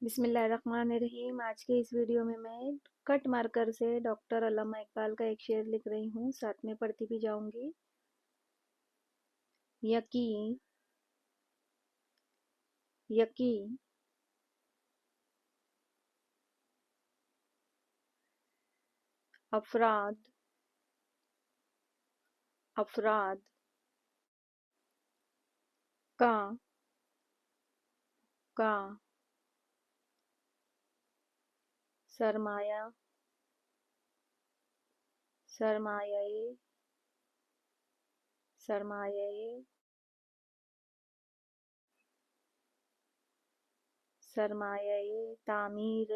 بسم اللہ الرحمن الرحیم۔ آج کے اس ویڈیو میں کٹ مارکر سے ڈاکٹر علامہ اقبال کا ایک شعر لکھ رہی ہوں، ساتھ میں پڑھتی بھی جاؤں گی۔ یقین یقین افراد افراد کا سرمایہ سرمایہ تعمیر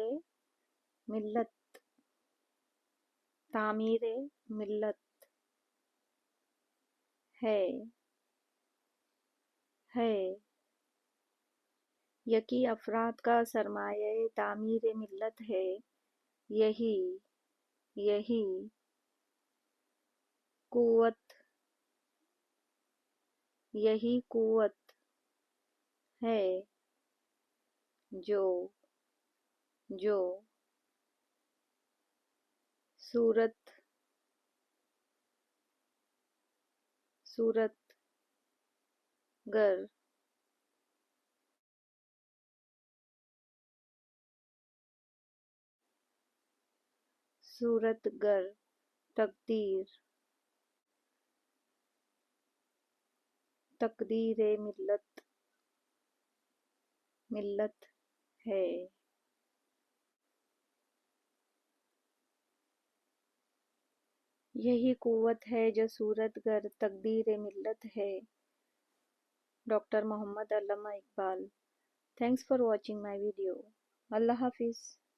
ملت ہے۔ یقین افراد کا سرمایہ تعمیر ملت ہے۔ یہی قوت ہے جو صورت گر تقدیر ملت ہے۔ یہی قوت ہے جو صورت گر تقدیر ملت ہے۔ Doctor Muhammad Allama Iqbal. Thanks for watching my video. اللہ حافظ۔